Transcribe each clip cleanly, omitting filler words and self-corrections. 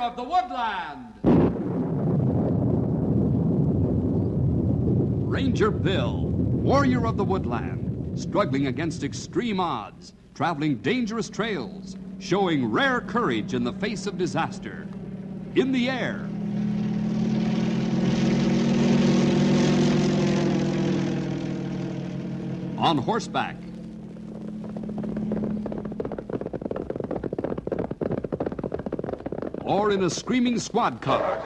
of the woodland. Ranger Bill, warrior of the woodland, struggling against extreme odds, traveling dangerous trails, showing rare courage in the face of disaster. In the air. On horseback. Or in a screaming squad car.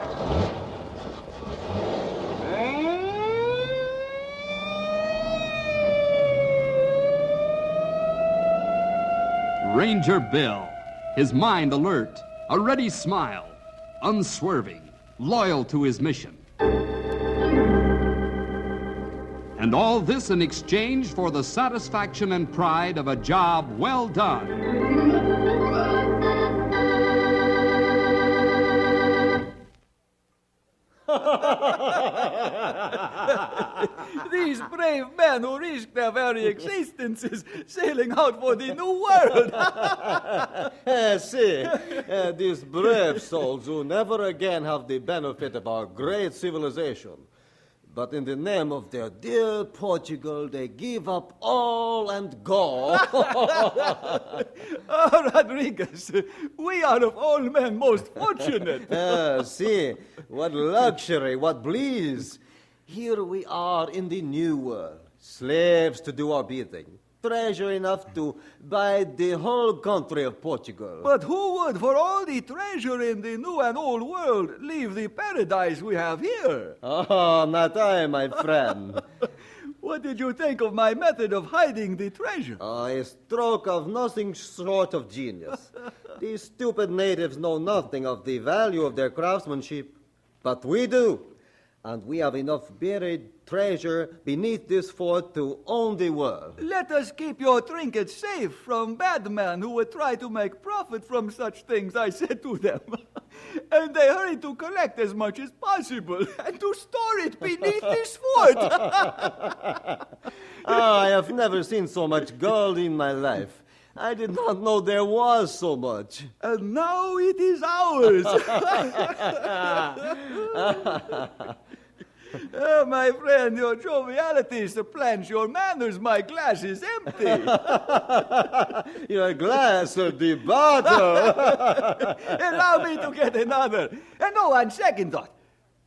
Ranger Bill, his mind alert, a ready smile, unswerving, loyal to his mission. And all this in exchange for the satisfaction and pride of a job well done. These brave men who risk their very existences sailing out for the new world. These brave souls who never again have the benefit of our great civilization. But in the name of their dear Portugal, they give up all and go. Oh, Rodriguez, we are of all men most fortunate. What luxury, what bliss. Here we are in the new world, slaves to do our bidding, treasure enough to buy the whole country of Portugal. But who would, for all the treasure in the new and old world, leave the paradise we have here? Oh, not I, my friend. What did you think of my method of hiding the treasure? A stroke of nothing short of genius. These stupid natives know nothing of the value of their craftsmanship, but we do. And we have enough buried treasure beneath this fort to own the world. Let us keep your trinkets safe from bad men who would try to make profit from such things, I said to them. And they hurried to collect as much as possible and to store it beneath this fort. I have never seen so much gold in my life. I did not know there was so much. And now it is ours. Oh, my friend, your joviality supplants your manners. My glass is empty. Your glass or the bottle? Allow me to get another. And on second thought,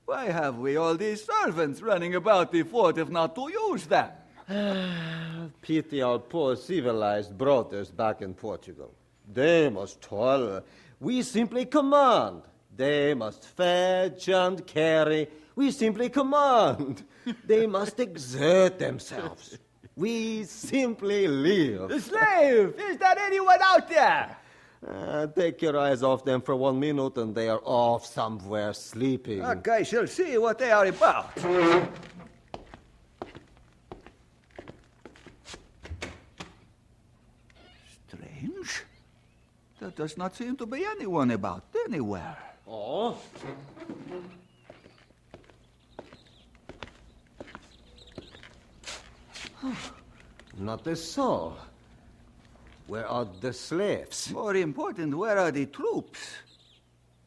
why have we all these servants running about the fort if not to use them? Pity our poor civilized brothers back in Portugal. They must toil. We simply command. They must fetch and carry. We simply command. They must exert themselves. We simply live. The slave! Is there anyone out there? Take your eyes off them for 1 minute and they are off somewhere sleeping. I shall see what they are about. Strange. There does not seem to be anyone about anywhere. Oh? Not a soul. Where are the slaves? More important, where are the troops?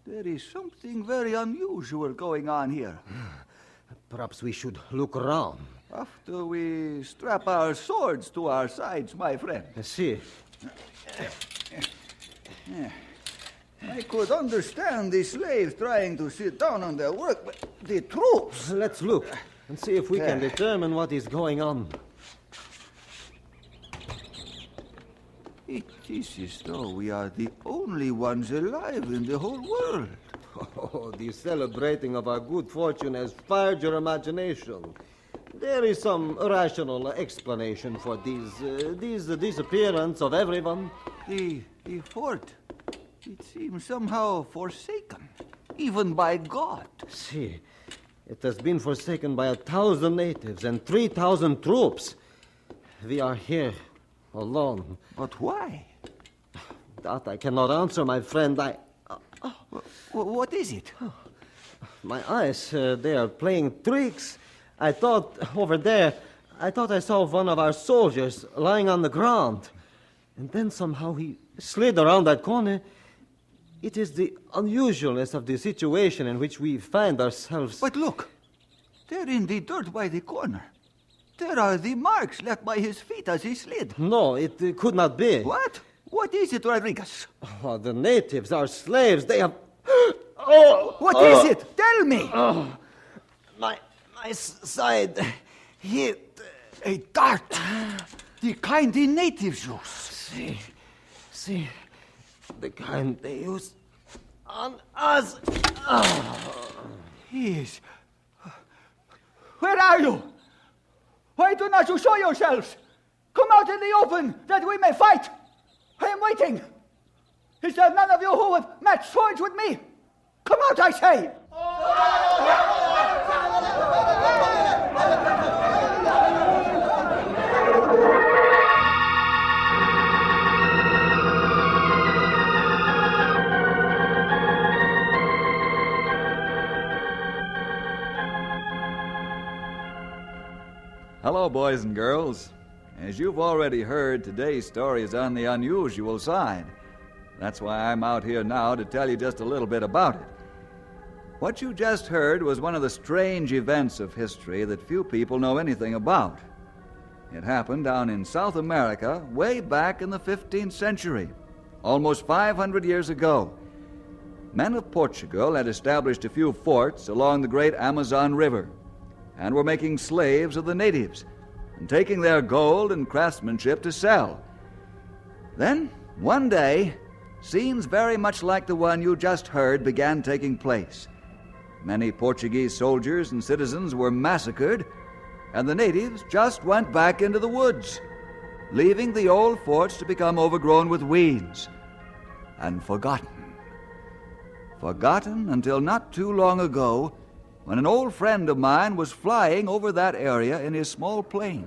There is something very unusual going on here. Perhaps we should look around. After we strap our swords to our sides, my friend. See. I could understand the slaves trying to sit down on their work, but the troops... Let's look and see if we can determine what is going on. It is as though we are the only ones alive in the whole world. Oh, the celebrating of our good fortune has fired your imagination. There is some rational explanation for this disappearance of everyone. The fort, it seems somehow forsaken, even by God. See, it has been forsaken by 1,000 natives and 3,000 troops. We are here, alone. But why? That I cannot answer, my friend. What is it? My eyes, they are playing tricks. I thought, over there, I saw one of our soldiers lying on the ground. And then somehow he slid around that corner. It is the unusualness of the situation in which we find ourselves. But look, there in the dirt by the corner. There are the marks left by his feet as he slid. No, it could not be. What? What is it, Rodriguez? Oh, the natives are slaves. They have... What is it? Tell me! My side hit. A dart. The kind the natives use. See, the kind they use on us. Yes. Where are you? Why do not you show yourselves? Come out in the open that we may fight. I am waiting. Is there none of you who would match swords with me? Come out, I say! Hello, boys and girls. As you've already heard, today's story is on the unusual side. That's why I'm out here now to tell you just a little bit about it. What you just heard was one of the strange events of history that few people know anything about. It happened down in South America way back in the 15th century, almost 500 years ago. Men of Portugal had established a few forts along the great Amazon River and were making slaves of the natives and taking their gold and craftsmanship to sell. Then, one day, scenes very much like the one you just heard began taking place. Many Portuguese soldiers and citizens were massacred, and the natives just went back into the woods, leaving the old forts to become overgrown with weeds and forgotten. Forgotten until not too long ago, when an old friend of mine was flying over that area in his small plane.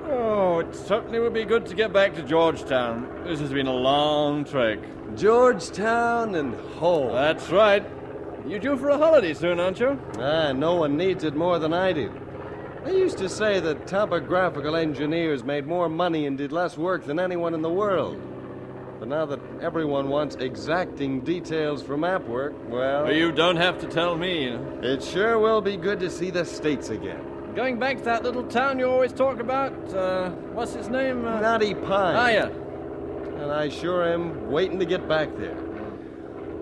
Oh, it certainly would be good to get back to Georgetown. This has been a long trek. Georgetown and home. That's right. You due for a holiday soon, aren't you? No one needs it more than I do. They used to say that topographical engineers made more money and did less work than anyone in the world. But now that everyone wants exacting details for map work, well... You don't have to tell me. It sure will be good to see the States again. Going back to that little town you always talk about, what's its name? Knotty Pine. Ah, yeah. And I sure am waiting to get back there.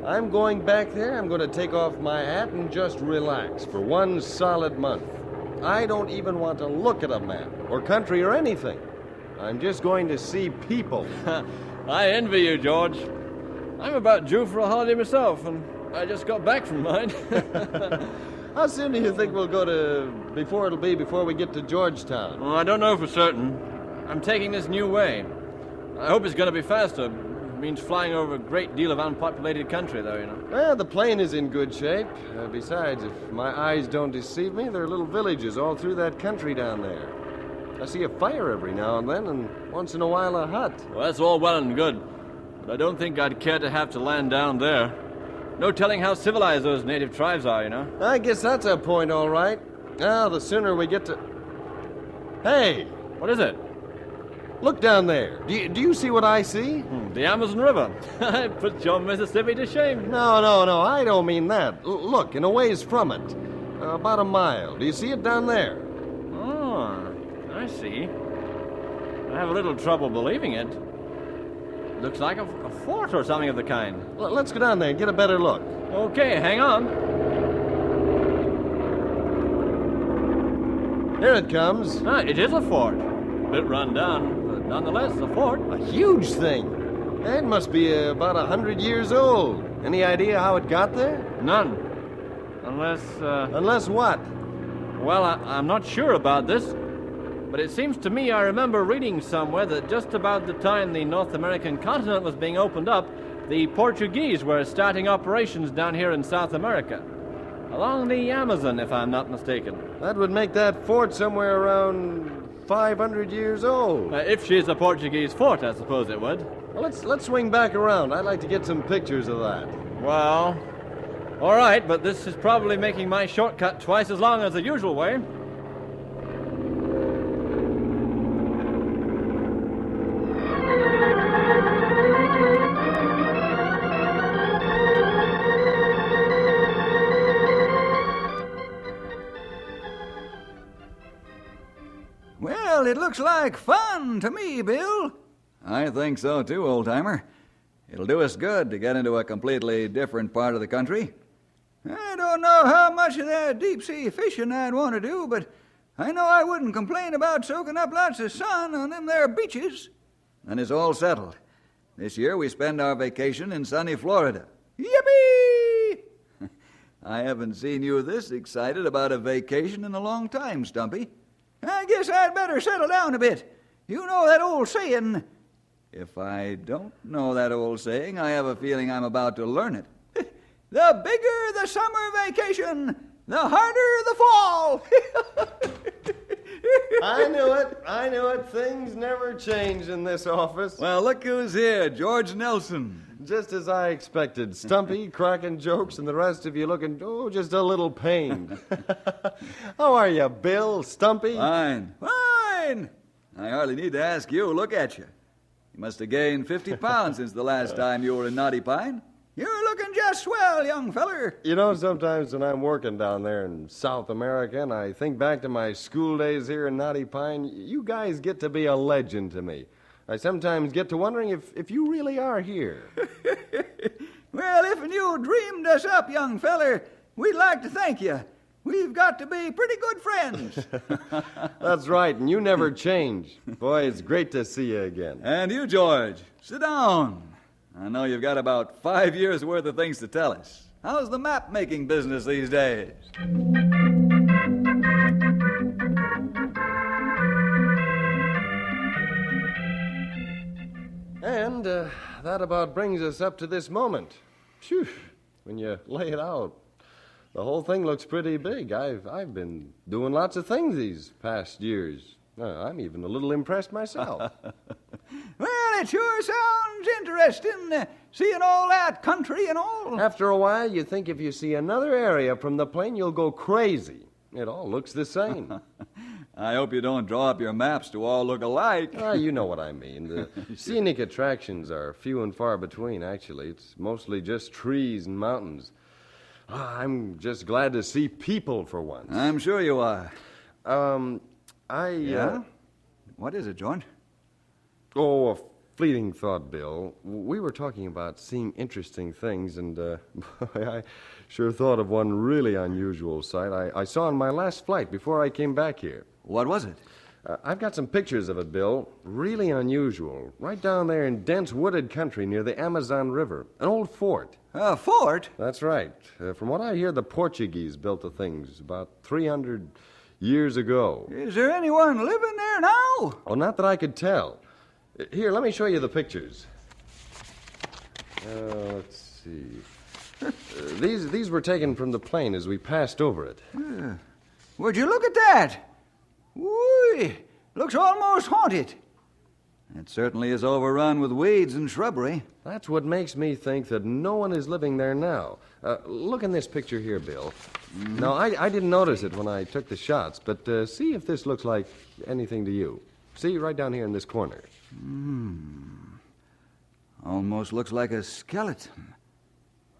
I'm going back there, I'm going to take off my hat and just relax for one solid month. I don't even want to look at a map or country or anything. I'm just going to see people. I envy you, George. I'm about due for a holiday myself, and I just got back from mine. How soon do you think we'll go to... before we get to Georgetown? Well, I don't know for certain. I'm taking this new way. I hope it's going to be faster. It means flying over a great deal of unpopulated country, though, you know. Well, the plane is in good shape. Besides, if my eyes don't deceive me, there are little villages all through that country down there. I see a fire every now and then, and once in a while a hut. Well, that's all well and good, but I don't think I'd care to have to land down there. No telling how civilized those native tribes are, you know. I guess that's a point, all right. Now, the sooner we get to... Hey! What is it? Look down there. Do you see what I see? The Amazon River. It puts your Mississippi to shame. No, I don't mean that. Look, in a ways from it. About a mile. Do you see it down there? Oh, I see. I have a little trouble believing it. Looks like a fort or something of the kind. Let's go down there and get a better look. Okay, hang on. Here it comes. It is a fort. A bit run down, but nonetheless, a fort. A huge thing. It must be about 100 years old. Any idea how it got there? None. Unless... Unless what? Well, I'm not sure about this. But it seems to me I remember reading somewhere that just about the time the North American continent was being opened up, the Portuguese were starting operations down here in South America. Along the Amazon, if I'm not mistaken. That would make that fort somewhere around 500 years old. If she's a Portuguese fort, I suppose it would. Well, let's swing back around. I'd like to get some pictures of that. Well, all right, but this is probably making my shortcut twice as long as the usual way. it looks like fun to me, Bill. I think so too, old-timer. It'll do us good to get into a completely different part of the country. I don't know how much of that deep-sea fishing I'd want to do, but I know I wouldn't complain about soaking up lots of sun on them there beaches. And it's all settled. This year we spend our vacation in sunny Florida. Yippee! I haven't seen you this excited about a vacation in a long time, Stumpy. I guess I'd better settle down a bit. You know that old saying... If I don't know that old saying, I have a feeling I'm about to learn it. The bigger the summer vacation, the harder the fall. I knew it. Things never change in this office. Well, look who's here, George Nelson. Just as I expected. Stumpy, cracking jokes, and the rest of you looking, just a little pained. How are you, Bill? Stumpy? Fine. I hardly need to ask you. Look at you. You must have gained 50 pounds since the last time you were in Knotty Pine. You're looking just swell, young feller. You know, sometimes when I'm working down there in South America and I think back to my school days here in Knotty Pine, you guys get to be a legend to me. I sometimes get to wondering if you really are here. Well, if you dreamed us up, young feller, we'd like to thank you. We've got to be pretty good friends. That's right, and you never change. Boy, it's great to see you again. And you, George, sit down. I know you've got about 5 years' worth of things to tell us. How's the map-making business these days? And that about brings us up to this moment. Phew, when you lay it out, the whole thing looks pretty big. I've been doing lots of things these past years. I'm even a little impressed myself. Well, it sure sounds interesting, seeing all that country and all. After a while, you think if you see another area from the plane, you'll go crazy. It all looks the same. I hope you don't draw up your maps to all look alike. You know what I mean. The scenic attractions are few and far between, actually. It's mostly just trees and mountains. I'm just glad to see people for once. I'm sure you are. Yeah? What is it, George? Oh, a fleeting thought, Bill. We were talking about seeing interesting things, and I sure thought of one really unusual sight I saw on my last flight before I came back here. What was it? I've got some pictures of it, Bill. Really unusual. Right down there in dense wooded country near the Amazon River. An old fort. A fort? That's right. From what I hear, the Portuguese built the things about 300 years ago. Is there anyone living there now? Oh, not that I could tell. Here, let me show you the pictures. Let's see. These were taken from the plane as we passed over it. Would you look at that? Whee! Looks almost haunted. It certainly is overrun with weeds and shrubbery. That's what makes me think that no one is living there now. Look in this picture here, Bill. Mm-hmm. Now, I didn't notice it when I took the shots, but see if this looks like anything to you. See, right down here in this corner. Almost looks like a skeleton.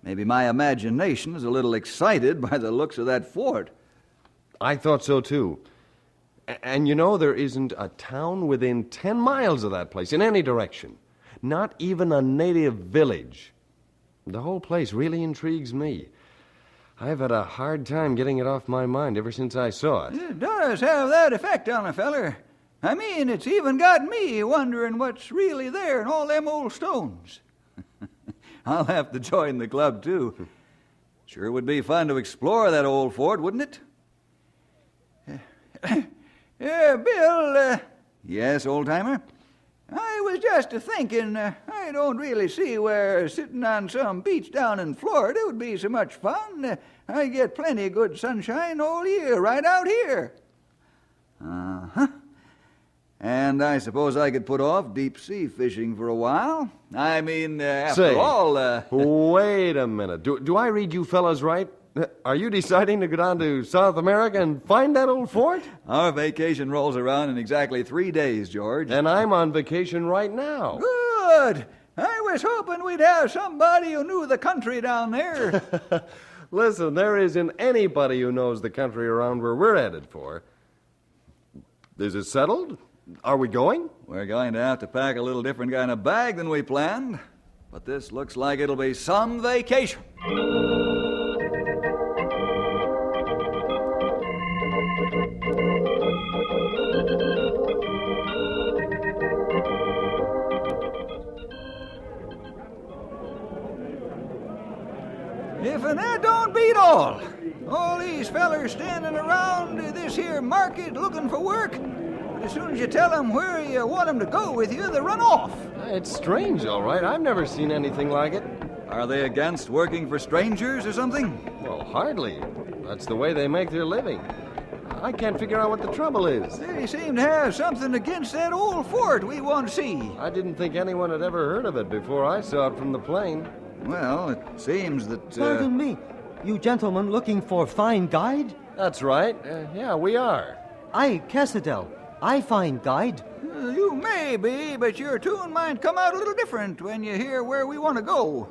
Maybe my imagination is a little excited by the looks of that fort. I thought so, too. And you know, there isn't a town within 10 miles of that place in any direction. Not even a native village. The whole place really intrigues me. I've had a hard time getting it off my mind ever since I saw it. It does have that effect on a feller. I mean, it's even got me wondering what's really there in all them old stones. I'll have to join the club, too. Sure would be fun to explore that old fort, wouldn't it? Bill... Yes, old-timer? I was just a-thinking, I don't really see where sitting on some beach down in Florida would be so much fun. I get plenty of good sunshine all year right out here. Uh-huh. And I suppose I could put off deep-sea fishing for a while. I mean, after all... Wait a minute. Do I read you fellas right? Are you deciding to go down to South America and find that old fort? Our vacation rolls around in exactly 3 days, George. And I'm on vacation right now. Good. I was hoping we'd have somebody who knew the country down there. Listen, there isn't anybody who knows the country around where we're headed for. Is it settled? Are we going? We're going to have to pack a little different kind of bag than we planned, but this looks like it'll be some vacation. If and that don't beat all these fellers standing around this here market looking for work, but as soon as you tell them where you want them to go with you, they run off. It's strange, all right. I've never seen anything like it. Are they against working for strangers or something? Well, hardly. That's the way they make their living. I can't figure out what the trouble is. They seem to have something against that old fort we want to see. I didn't think anyone had ever heard of it before I saw it from the plane. Well, it seems that... Pardon me. You gentlemen looking for fine guide? That's right. Yeah, we are. I, Cassadell. I find guide. You may be, but your tune might come out a little different when you hear where we want to go.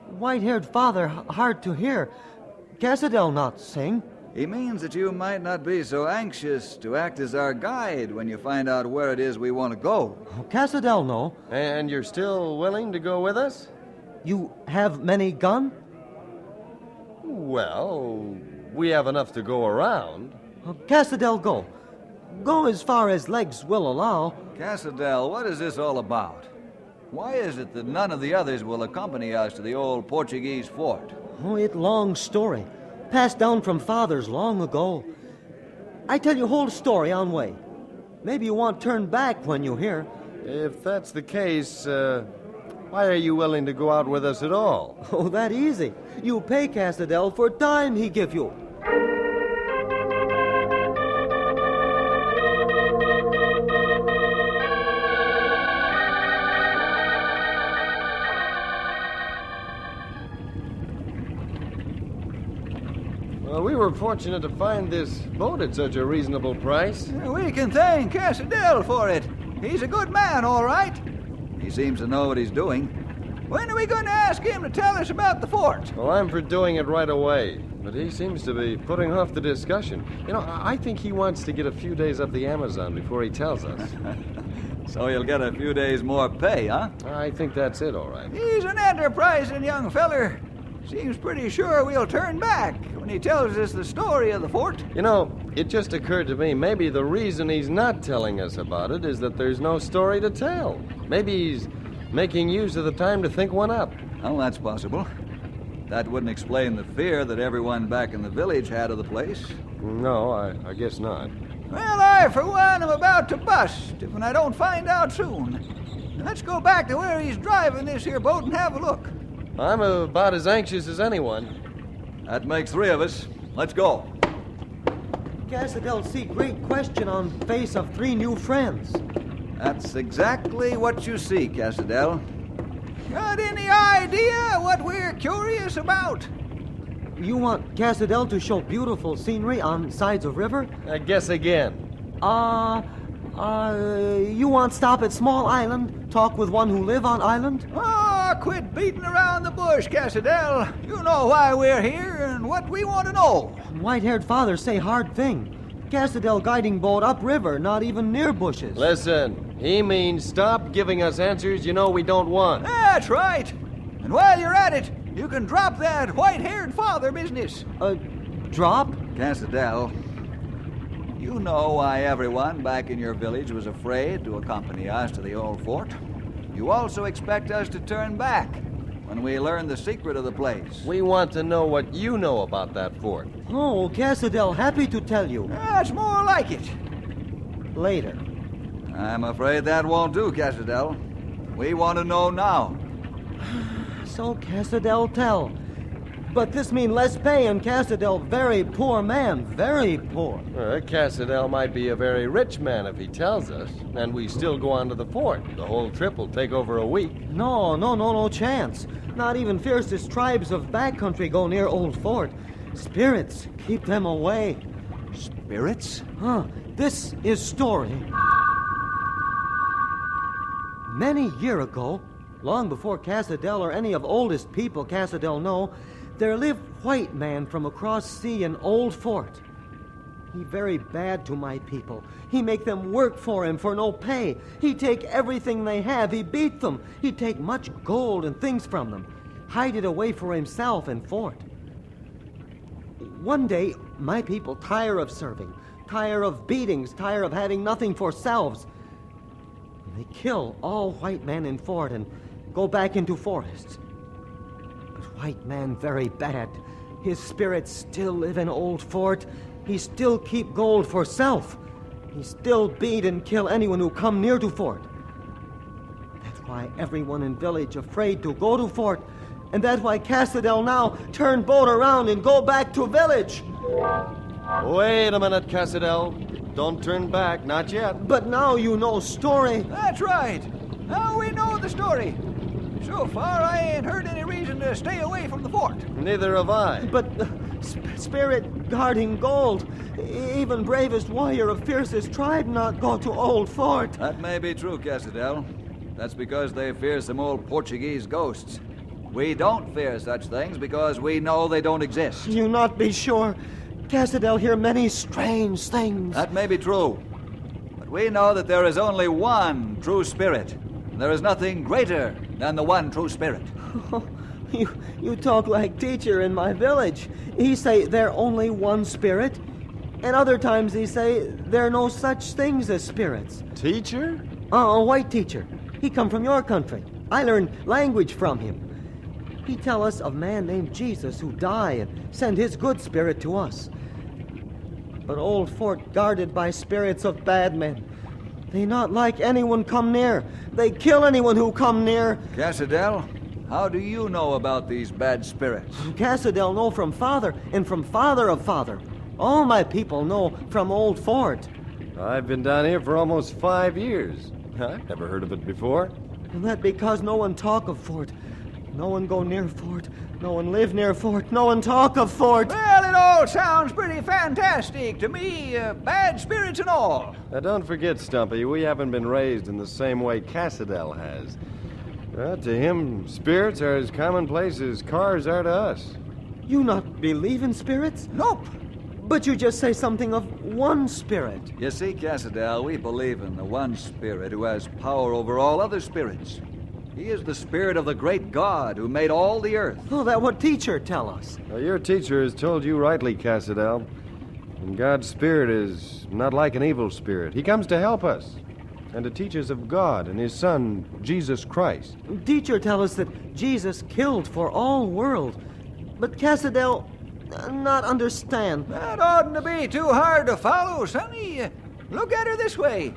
White-haired father, hard to hear. Cassadell not sing. He means that you might not be so anxious to act as our guide when you find out where it is we want to go. Cassadell no. And you're still willing to go with us? You have many gun? Well, we have enough to go around. Cassadell go. Go as far as legs will allow. Cassadell, what is this all about? Why is it that none of the others will accompany us to the old Portuguese fort? Oh, it long story. Passed down from fathers long ago. I tell you whole story on way. Maybe you want turn back when you hear. If that's the case, why are you willing to go out with us at all? Oh, that easy. You pay Cassadell for time he give you. Well, we were fortunate to find this boat at such a reasonable price. We can thank Cassadell for it. He's a good man, all right. He seems to know what he's doing. When are we going to ask him to tell us about the fort? Well, I'm for doing it right away, but he seems to be putting off the discussion. You know, I think he wants to get a few days up the Amazon before he tells us. So he'll get a few days more pay, huh? I think that's it, all right. He's an enterprising young feller. Seems pretty sure we'll turn back when he tells us the story of the fort. You know, it just occurred to me, maybe the reason he's not telling us about it is that there's no story to tell. Maybe he's making use of the time to think one up. Well, that's possible. That wouldn't explain the fear that everyone back in the village had of the place. No, I guess not. Well, I, for one, am about to bust if I don't find out soon. Let's go back to where he's driving this here boat and have a look. I'm about as anxious as anyone. That makes three of us. Let's go. Cassadell see great question on face of three new friends. That's exactly what you see, Cassadell. Got any idea what we're curious about? You want Cassadell to show beautiful scenery on sides of river? Guess again. You want stop at small island, talk with one who live on island? Oh, quit beating around the bush, Cassadell. You know why we're here and what we want to know. White-haired father say hard thing. Cassadell guiding boat upriver, not even near bushes. Listen, he means stop giving us answers you know we don't want. That's right. And while you're at it, you can drop that white-haired father business. Drop? Cassadell, you know why everyone back in your village was afraid to accompany us to the old fort. You also expect us to turn back when we learn the secret of the place. We want to know what you know about that fort. Oh, Cassadell, happy to tell you. That's more like it. Later. I'm afraid that won't do, Cassadell. We want to know now. So Cassadell tell. But this mean less pay and Cassadell very poor man, very poor. Cassadell might be a very rich man if he tells us, and we still go on to the fort. The whole trip will take over a week. No chance. Not even fiercest tribes of backcountry go near old fort. Spirits, keep them away. Spirits? This is story. Many year ago, long before Cassadell or any of oldest people Cassadell know, there lived white man from across sea in old fort. He very bad to my people. He make them work for him for no pay. He take everything they have. He beat them. He take much gold and things from them. Hide it away for himself in fort. One day, my people tire of serving, tire of beatings, tire of having nothing for selves. And they kill all white men in fort and go back into forests. But white man very bad. His spirits still live in old fort. He still keep gold for self. He still beat and kill anyone who come near to fort. That's why everyone in village afraid to go to fort. And that's why Cassadell now turn boat around and go back to village. Wait a minute, Cassadell. Don't turn back, not yet. But now you know story. That's right. Now we know the story. So far, I ain't heard any reason to stay away from the fort. Neither have I. But spirit guarding gold. Even bravest warrior of fiercest tribe not go to old fort. That may be true, Cassadell. That's because they fear some old Portuguese ghosts. We don't fear such things because we know they don't exist. You not be sure. Cassadell hear many strange things. That may be true. But we know that there is only one true spirit. There is nothing greater than the one true spirit. You talk like teacher in my village. He say there only one spirit, and other times he say there no such things as spirits. Teacher? A white teacher. He come from your country. I learned language from him. He tell us of man named Jesus who die and send his good spirit to us. But old fort guarded by spirits of bad men. They not like anyone come near. They kill anyone who come near. Cassadell, how do you know about these bad spirits? Cassadell know from father and from father of father. All my people know from old fort. I've been down here for almost 5 years. I've never heard of it before. And that because no one talk of fort. No one go near fort. No one live near fort. No one talk of fort. Well, it all sounds pretty fantastic to me, bad spirits and all. Now, don't forget, Stumpy, we haven't been raised in the same way Cassadell has. To him, spirits are as commonplace as cars are to us. You not believe in spirits? Nope. But you just say something of one spirit. You see, Cassadell, we believe in the one spirit who has power over all other spirits. He is the spirit of the great God who made all the earth. Oh, that what teacher tell us. Well, your teacher has told you rightly, Cassadell. And God's spirit is not like an evil spirit. He comes to help us and to teach us of God and his Son, Jesus Christ. Teacher tell us that Jesus killed for all world. But Cassadell not understand. That oughtn't to be too hard to follow, Sonny. Look at her this way.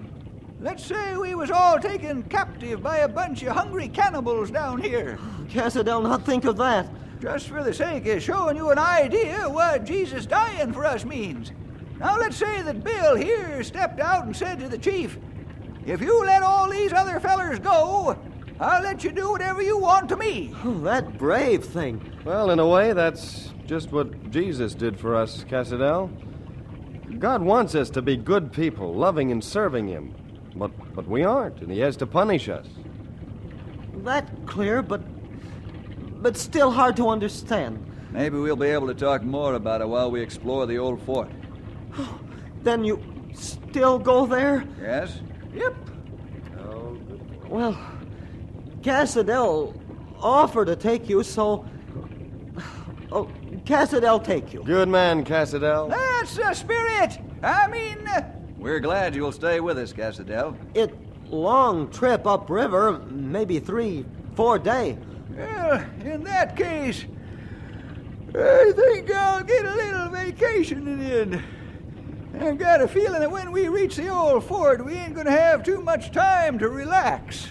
Let's say we was all taken captive by a bunch of hungry cannibals down here. Cassadell not think of that. Just for the sake of showing you an idea what Jesus dying for us means. Now let's say that Bill here stepped out and said to the chief, "If you let all these other fellers go, I'll let you do whatever you want to me." Oh, that brave thing. Well, in a way, that's just what Jesus did for us, Cassadell. God wants us to be good people, loving and serving him. But we aren't, and he has to punish us. That clear, but still hard to understand. Maybe we'll be able to talk more about it while we explore the old fort. Then you still go there? Yes? Yep. Well, Cassadell offered to take you, so... Oh, Cassadell take you. Good man, Cassadell. That's the spirit. We're glad you'll stay with us, Cassadell. It long trip upriver, maybe 3-4 day. Well, in that case, I think I'll get a little vacationing in. I've got a feeling that when we reach the old fort, we ain't gonna have too much time to relax.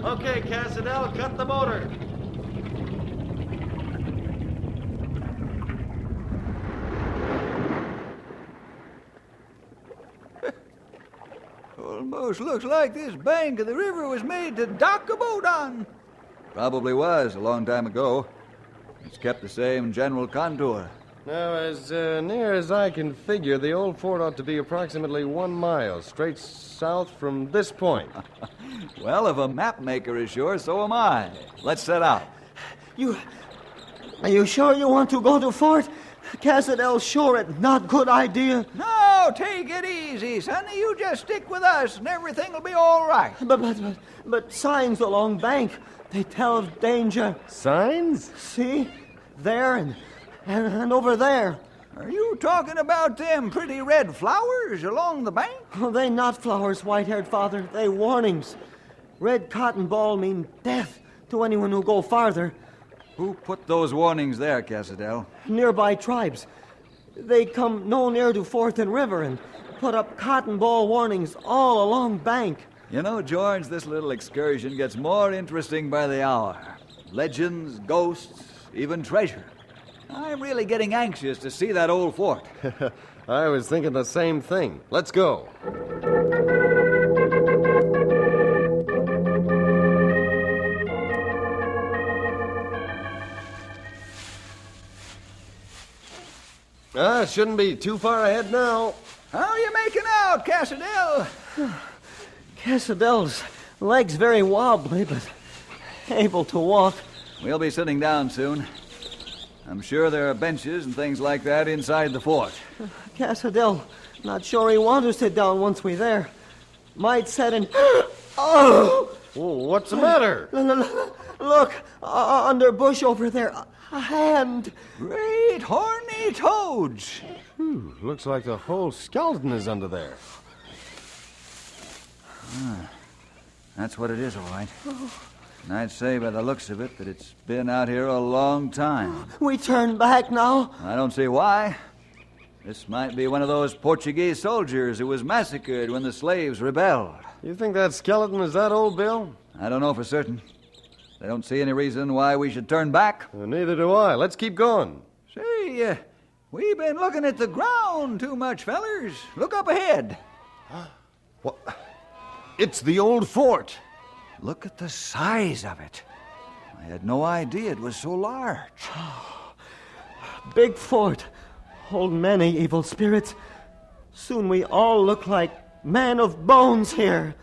Okay, Cassadell, cut the motor. Almost looks like this bank of the river was made to dock a boat on. Probably was a long time ago. It's kept the same general contour. Now, as near as I can figure, the old fort ought to be approximately 1 mile straight south from this point. Well, if a map maker is sure, so am I. Let's set out. Are you sure you want to go to fort? Cassadell, sure it's not good idea. No, take it easy, sonny. You just stick with us and everything will be all right. But signs along bank, they tell of danger. Signs? See? There and over there. Are you talking about them pretty red flowers along the bank? Oh, they not flowers, white-haired father. They warnings. Red cotton ball mean death to anyone who go farther. Who put those warnings there, Cassadell? Nearby tribes. They come no near to 4th and River and put up cotton ball warnings all along bank. You know, George, this little excursion gets more interesting by the hour. Legends, ghosts, even treasure. I'm really getting anxious to see that old fort. I was thinking the same thing. Let's go. Shouldn't be too far ahead now. How are you making out, Cassadell? Cassadell's legs very wobbly, but able to walk. We'll be sitting down soon. I'm sure there are benches and things like that inside the fort. Cassadell, not sure he want to sit down once we there. Might set in... Oh! What's the matter? Look, under bush over there, a hand. Great horny toads. Looks like the whole skeleton is under there. That's what it is, all right. And I'd say by the looks of it that it's been out here a long time. We turn back now? I don't see why. This might be one of those Portuguese soldiers who was massacred when the slaves rebelled. You think that skeleton is that old, Bill? I don't know for certain. I don't see any reason why we should turn back. Neither do I. Let's keep going. Say, we've been looking at the ground too much, fellers. Look up ahead. What? It's the old fort. Look at the size of it. I had no idea it was so large. Big fort. Hold many evil spirits. Soon we all look like man of bones here.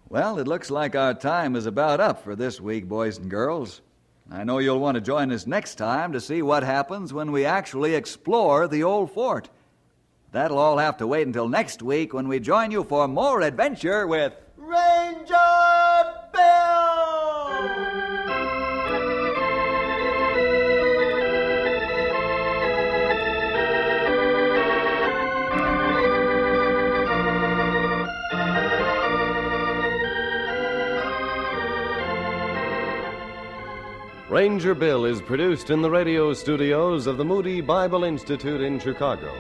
Well, it looks like our time is about up for this week, boys and girls. I know you'll want to join us next time to see what happens when we actually explore the old fort. That'll all have to wait until next week when we join you for more adventure with Ranger Bill! Ranger Bill is produced in the radio studios of the Moody Bible Institute in Chicago.